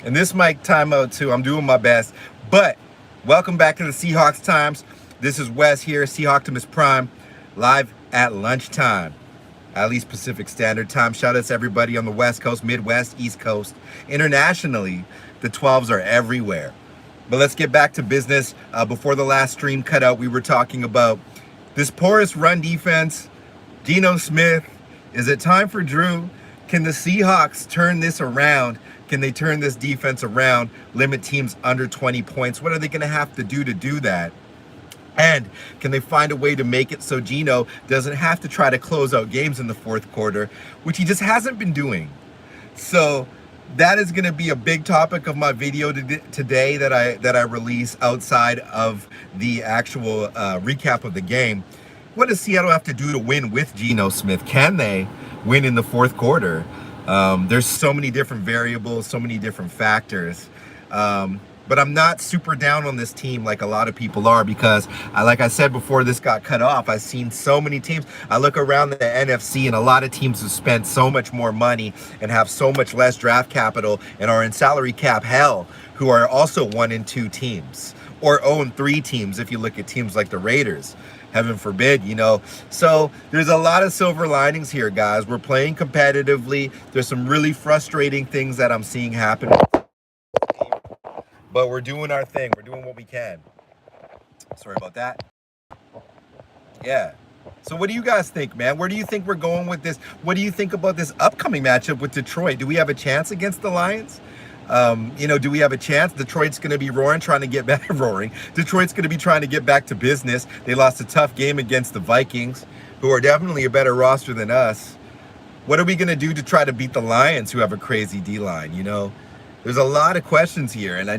And this mic timeout too. I'm doing my best. But welcome back to the Seahawks Times. This is Wes here, Seahawktopmist Prime, live at lunchtime, at least Pacific Standard Time. Shout out to everybody on the West Coast, Midwest, East Coast. Internationally, the 12s are everywhere. But let's get back to business. Before the last stream cut out, we were talking about this porous run defense. Geno Smith, is it time for Drew? Can the Seahawks turn this around? Can they turn this defense around, limit teams under 20 points? What are they going to have to do that? And can they find a way to make it so Geno doesn't have to try to close out games in the fourth quarter, which he just hasn't been doing? So that is going to be a big topic of my video today that I release outside of the actual recap of the game. What does Seattle have to do to win with Geno Smith? Can they win in the fourth quarter? There's so many different variables, so many different factors. But I'm not super down on this team like a lot of people are because, like I said before this got cut off, I've seen so many teams. I look around the NFC and a lot of teams have spent so much more money and have so much less draft capital and are in salary cap hell, who are also 1-2 teams or 0-3 teams if you look at teams like the Raiders. Heaven forbid, So there's a lot of silver linings here, guys. We're playing competitively. There's some really frustrating things that I'm seeing happen. But we're doing our thing. We're doing what we can. Sorry about that. Yeah. So what do you guys think, man? Where do you think we're going with this? What do you think about this upcoming matchup with Detroit? Do we have a chance against the Lions? Do we have a chance? Detroit's going to be trying to get back Detroit's going to be trying to get back to business. They lost a tough game against the Vikings, who are definitely a better roster than us. What are we going to do to try to beat the Lions, who have a crazy D-line? There's a lot of questions here, and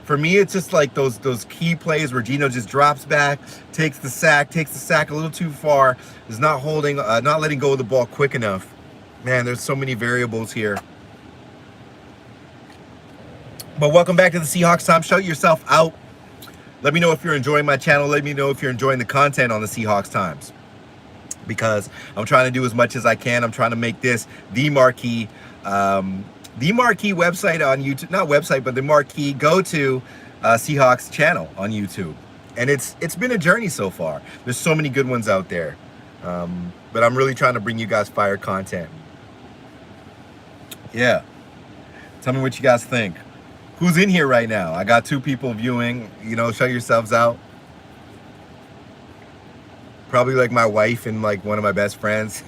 for me, it's just like those key plays where Geno just drops back, takes the sack a little too far, is not letting go of the ball quick enough. Man, there's so many variables here. But welcome back to the Seahawks Time. Shout yourself out. Let me know if you're enjoying my channel. Let me know if you're enjoying the content on the Seahawks Times, because I'm trying to do as much as I can. I'm trying to make this the marquee website on YouTube, not website, but the marquee go-to Seahawks channel on YouTube. And it's been a journey so far. There's so many good ones out there. But I'm really trying to bring you guys fire content. Yeah. Tell me what you guys think. Who's in here right now? I got 2 people viewing. Shout yourselves out. Probably like my wife and like one of my best friends.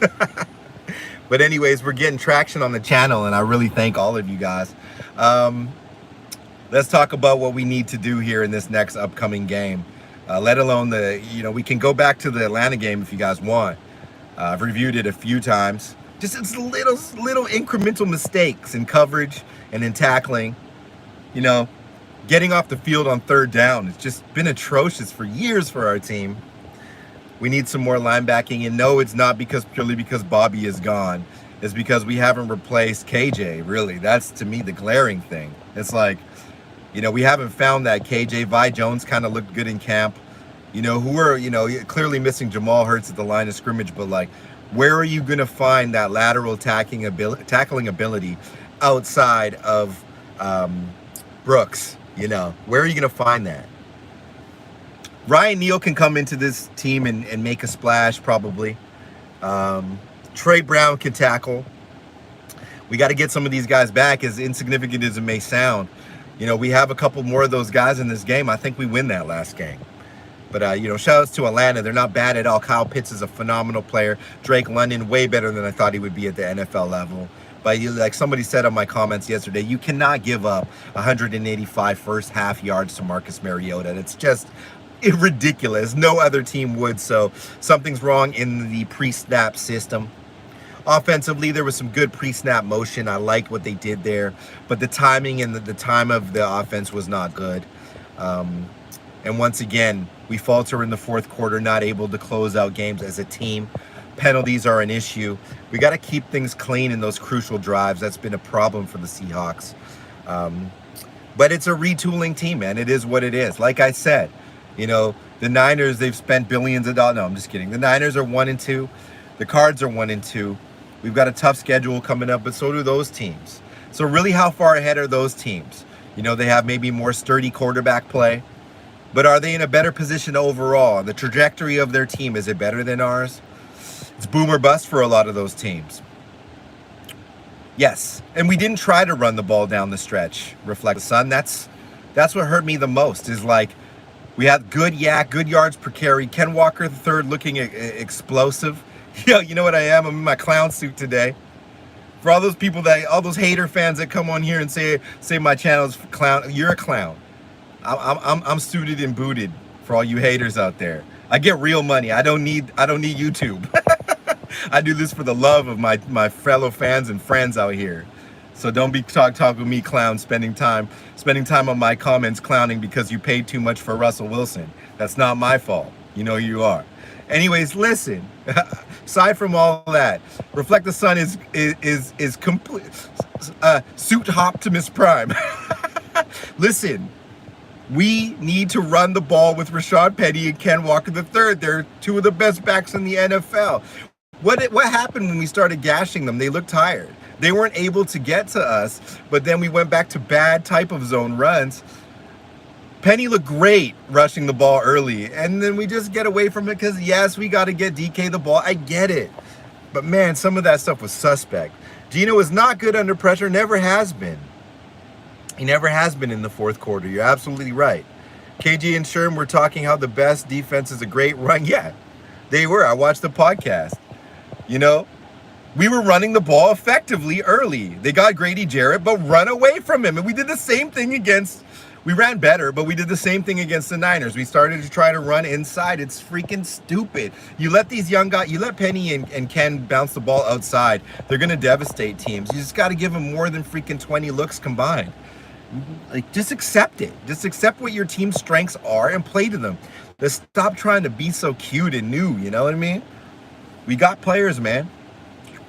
But anyways, we're getting traction on the channel, and I really thank all of you guys. Let's talk about what we need to do here in this next upcoming game. Let alone we can go back to the Atlanta game if you guys want. I've reviewed it a few times. Just it's little incremental mistakes in coverage and in tackling. Getting off the field on third down. It's just been atrocious for years for our team. We need some more linebacking, and no, it's not purely because Bobby is gone. It's because we haven't replaced KJ, really. That's, to me, the glaring thing. It's like, we haven't found that KJ. Vi Jones kind of looked good in camp. Who are, clearly missing Jamal Hurts at the line of scrimmage, but, like, where are you going to find that lateral tackling ability outside of Brooks? Where are you going to find that? Ryan Neal can come into this team and make a splash, probably. Trey Brown can tackle. We got to get some of these guys back, as insignificant as it may sound. We have a couple more of those guys in this game. I think we win that last game. But, shout outs to Atlanta. They're not bad at all. Kyle Pitts is a phenomenal player. Drake London, way better than I thought he would be at the NFL level. But like somebody said on my comments yesterday, you cannot give up 185 first half yards to Marcus Mariota. It's just ridiculous. No other team would. So something's wrong in the pre-snap system. Offensively, there was some good pre-snap motion. I liked what they did there, but the timing and the time of the offense was not good. And once again, we falter in the fourth quarter, not able to close out games as a team. Penalties are an issue. We got to keep things clean in those crucial drives. That's been a problem for the Seahawks. But it's a retooling team, man. It is what it is. Like I said, the Niners, they've spent billions of dollars. No, I'm just kidding. The Niners are 1-2. The Cards are 1-2. We've got a tough schedule coming up, but so do those teams. So really, how far ahead are those teams? You know, they have maybe more sturdy quarterback play, but are they in a better position overall? The trajectory of their team, is it better than ours? It's boom or bust for a lot of those teams. Yes, and we didn't try to run the ball down the stretch. Reflect the sun. That's what hurt me the most. Is like we had good yards per carry. Ken Walker III looking explosive. Yo, you know what I am? I'm in my clown suit today. For all those people all those hater fans that come on here and say my channel is clown, you're a clown. I'm suited and booted for all you haters out there. I get real money. I don't need YouTube. I do this for the love of my fellow fans and friends out here. So don't be talking with me, clown, spending time on my comments clowning because you paid too much for Russell Wilson. That's not my fault. You know you are. Anyways, listen. Aside from all that, Reflect the Sun is complete. Seahawktopmist Prime. Listen. We need to run the ball with Rashad Penny and Ken Walker III. They're two of the best backs in the NFL. What happened when we started gashing them? They looked tired. They weren't able to get to us, but then we went back to bad type of zone runs. Penny looked great rushing the ball early, and then we just get away from it because, yes, we got to get DK the ball. I get it. But, man, some of that stuff was suspect. Geno is not good under pressure, never has been. He never has been in the fourth quarter. You're absolutely right. KG and Sherm were talking how the best defense is a great run. Yeah, they were. I watched the podcast. You know, we were running the ball effectively early. They got Grady Jarrett, but run away from him. And we did the same thing we ran better, but we did the same thing against the Niners. We started to try to run inside. It's freaking stupid. You let these young guys, you let Penny and Ken bounce the ball outside. They're going to devastate teams. You just got to give them more than freaking 20 looks combined. Like, just accept it. Just accept what your team's strengths are and play to them. Let's stop trying to be so cute and new, you know what I mean? We got players, man.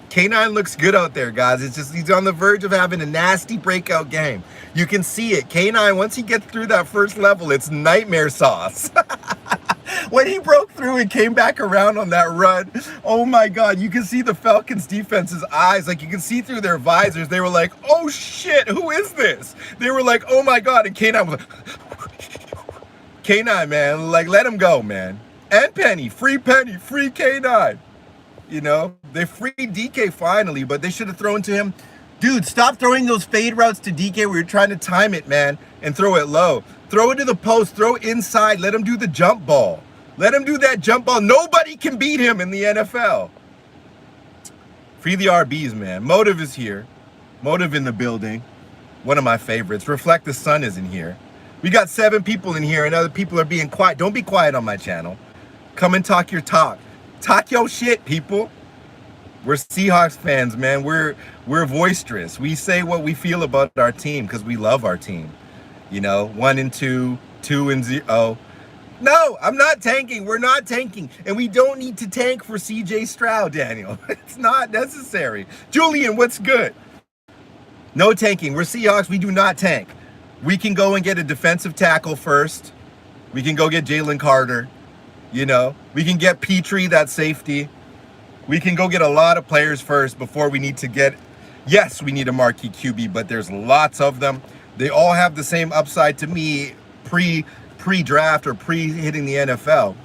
K9 looks good out there, guys. It's just he's on the verge of having a nasty breakout game. You can see it. K9, once he gets through that first level, it's nightmare sauce. When he broke through and came back around on that run, oh my God, you can see the Falcons defense's eyes. Like, you can see through their visors. They were like, oh shit, who is this? They were like, oh my God. And K9 was like, K9, man, like, let him go, man. And Penny, free K9. You know, they freed DK finally, but they should have thrown to him. Dude, stop throwing those fade routes to DK where you're trying to time it, man, and throw it low. Throw it to the post, throw it inside, let him do the jump ball. Let him do that jump ball. Nobody can beat him in the NFL. Free the RBs, man. Motive is here. Motive in the building. One of my favorites. Reflect the Sun is in here. We got 7 people in here and other people are being quiet. Don't be quiet on my channel. Come and talk your talk. Talk your shit, people. We're Seahawks fans, man. We're boisterous. We say what we feel about our team because we love our team. You know, 1 and 2, 2 and 0. No, I'm not tanking. We're not tanking. And we don't need to tank for CJ Stroud, Daniel. It's not necessary. Julian, what's good? No tanking. We're Seahawks. We do not tank. We can go and get a defensive tackle first. We can go get Jalen Carter. You know, we can get Petrie, that safety. We can go get a lot of players first before we need to get, yes, we need a marquee QB, but there's lots of them. They all have the same upside to me pre-draft or pre-hitting the NFL.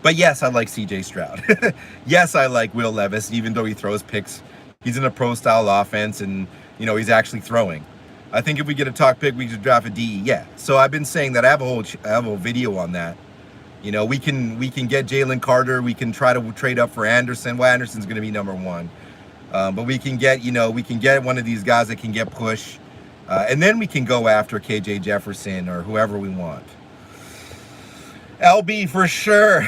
But yes, I like CJ Stroud. Yes, I like Will Levis, even though he throws picks. He's in a pro-style offense and, you know, he's actually throwing. I think if we get a top pick, we should draft a DE. Yeah. So I've been saying that I have a whole video on that. You know, we can get Jalen Carter. We can try to trade up for Anderson. Well, Anderson's going to be number 1. But we can get, you know, we can get one of these guys that can get push. And then we can go after KJ Jefferson or whoever we want. LB for sure.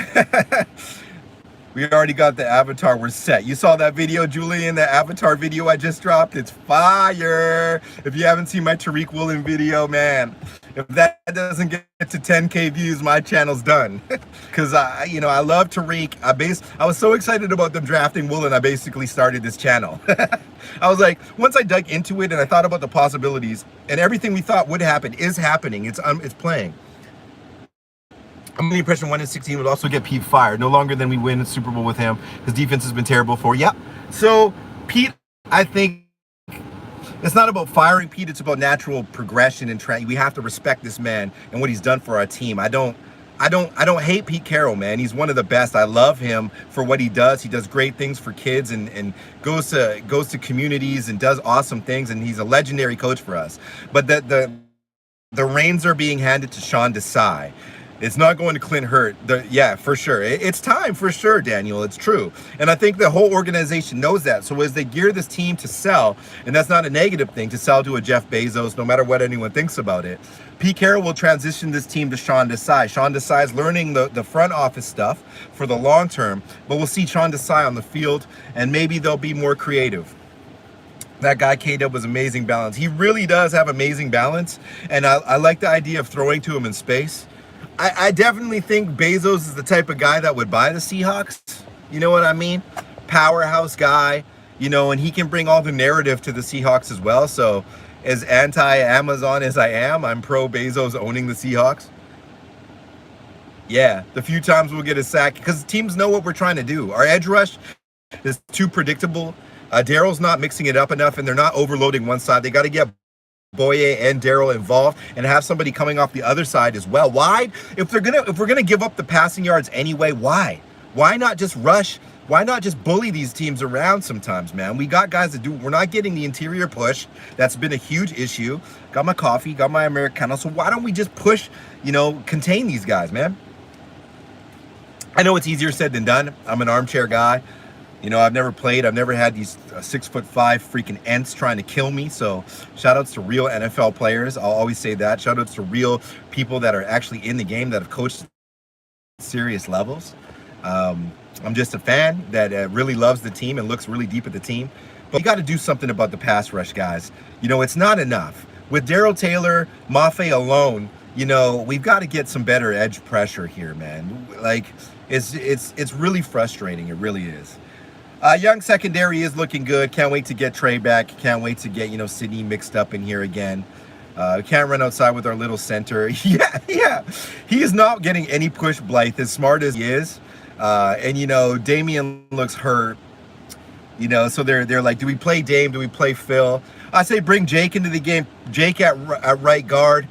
We already got the avatar. We're set. You saw that video, Julian, that avatar video I just dropped? It's fire. If you haven't seen my Tariq Woolen video, man, if that doesn't get to 10K views, my channel's done. Because I love Tariq. I was so excited about them drafting Woolen, I basically started this channel. I was like, once I dug into it and I thought about the possibilities, and everything we thought would happen is happening. It's playing. I'm under the impression 1 and 16 would also get Pete fired. No longer than we win a Super Bowl with him. His defense has been terrible for. Yep. So Pete, I think It's not about firing Pete. It's about natural progression and we have to respect this man and what he's done for our team. I don't hate Pete Carroll, man. He's one of the best. I love him for what he does. He does great things for kids and goes to communities and does awesome things. And he's a legendary coach for us. But the reins are being handed to Sean Desai. It's not going to Clint Hurt. Yeah, for sure. It's time for sure, Daniel. It's true. And I think the whole organization knows that. So as they gear this team to sell, and that's not a negative thing, to sell to a Jeff Bezos, no matter what anyone thinks about it, Pete Carroll will transition this team to Sean Desai. Sean Desai is learning the front office stuff for the long term, but we'll see Sean Desai on the field, and maybe they'll be more creative. That guy, K-Dub, was amazing balance. He really does have amazing balance, and I like the idea of throwing to him in space. I definitely think Bezos is the type of guy that would buy the Seahawks. You know what I mean? Powerhouse guy, and he can bring all the narrative to the Seahawks as well. So as anti-Amazon as I am, I'm pro Bezos owning the Seahawks. Yeah, the few times we'll get a sack, because teams know what we're trying to do. Our edge rush is too predictable. Daryl's not mixing it up enough, and they're not overloading one side. They got to get Boye and Daryl involved and have somebody coming off the other side as well. Why? If we're gonna give up the passing yards anyway, why? Why not just rush? Why not just bully these teams around sometimes, man? We got guys that do. We're not getting the interior push. That's been a huge issue. Got my coffee, got my Americano. So why don't we just push, contain these guys, man? I know it's easier said than done. I'm an armchair guy. I've never played. I've never had these 6'5" freaking ents trying to kill me. So shout outs to real NFL players. I'll always say that. Shout outs to real people that are actually in the game that have coached serious levels. I'm just a fan that really loves the team and looks really deep at the team. But you got to do something about the pass rush, guys. It's not enough. With Darrell Taylor, Mafe alone, we've got to get some better edge pressure here, man. Like, it's really frustrating. It really is. Young secondary is looking good. Can't wait to get Trey back. Can't wait to get, Sydney mixed up in here again. Can't run outside with our little center. Yeah. He is not getting any push, Blythe, as smart as he is. And, Damian looks hurt. So they're like, do we play Dame? Do we play Phil? I say bring Jake into the game. Jake at right guard.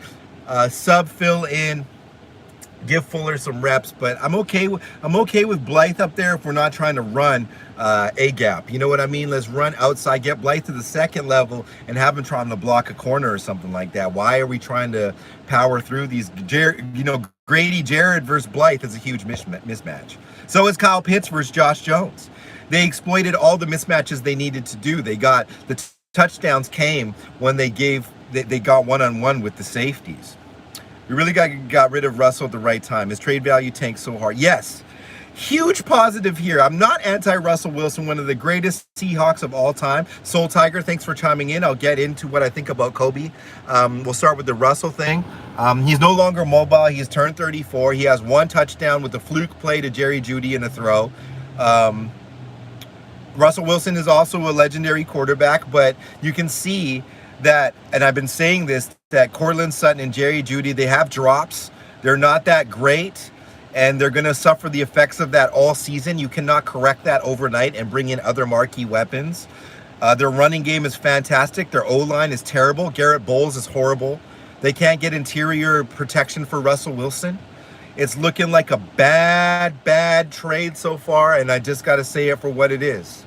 Sub Phil in. Give Fuller some reps, but I'm okay with Blythe up there if we're not trying to run a gap. You know what I mean? Let's run outside, get Blythe to the second level, and have him trying to block a corner or something like that. Why are we trying to power through these? Grady Jarrett versus Blythe is a huge mismatch. So is Kyle Pitts versus Josh Jones. They exploited all the mismatches they needed to do. They got the touchdowns came when they got one-on-one with the safeties. We really got rid of Russell at the right time. His trade value tanked so hard. Yes, huge positive here. I'm not anti-Russell Wilson, one of the greatest Seahawks of all time. Soul Tiger, thanks for chiming in. I'll get into what I think about Kobe. We'll start with the Russell thing. He's no longer mobile. He's turned 34. He has one touchdown with a fluke play to Jerry Jeudy in a throw. Russell Wilson is also a legendary quarterback, but you can see that, and I've been saying this, that Cortland Sutton and Jerry Jeudy, they have drops. They're not that great, and they're going to suffer the effects of that all season. You cannot correct that overnight and bring in other marquee weapons. Their running game is fantastic. Their O-line is terrible. Garrett Bowles is horrible. They can't get interior protection for Russell Wilson. It's looking like a bad trade so far, and I just got to say it for what it is.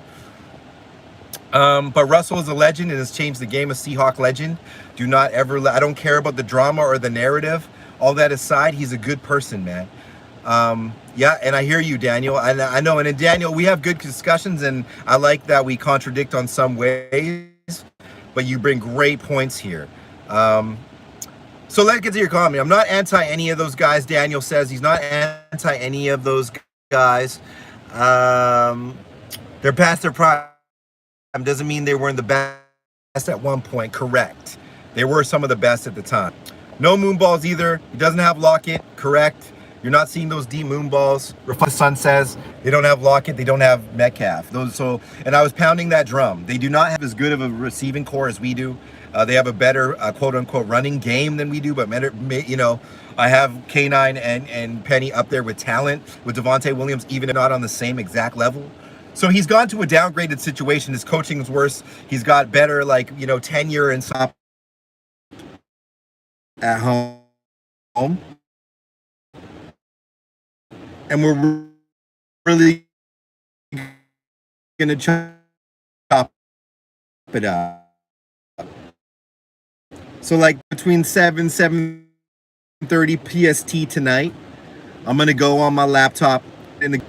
But Russell is a legend and has changed the game, a Seahawk legend. Do not ever I don't care about the drama or the narrative. All that aside, he's a good person, man. Yeah, and I hear you, Daniel. I know, and in Daniel, we have good discussions, and I like that we contradict on some ways, but you bring great points here. So let's get to your comment. I'm not anti any of those guys. Daniel says he's not anti any of those guys. They're past their prime. Doesn't mean they weren't the best at one point. Correct. They were some of the best at the time. No moon balls either. He doesn't have Lockett. Correct. You're not seeing those deep moon balls. The Sun says they don't have Lockett. They don't have Metcalf. And I was pounding that drum. They do not have as good of a receiving core as we do. They have a better quote unquote running game than we do. But I have K9 and Penny up there with talent, with Devontae Williams even not on the same exact level. So he's gone to a downgraded situation. His coaching is worse. He's got better, like, tenure and stop at home. And we're really going to chop it up. So like between 7:30 PST tonight, I'm going to go on my laptop and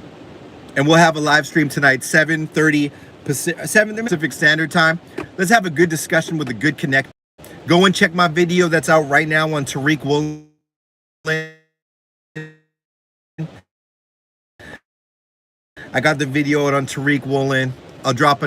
we'll have a live stream tonight, 7:30 Pacific Standard Time. Let's have a good discussion with a good connect. Go and check my video that's out right now on Tariq Woolen. I got the video out on Tariq Woolen. I'll drop another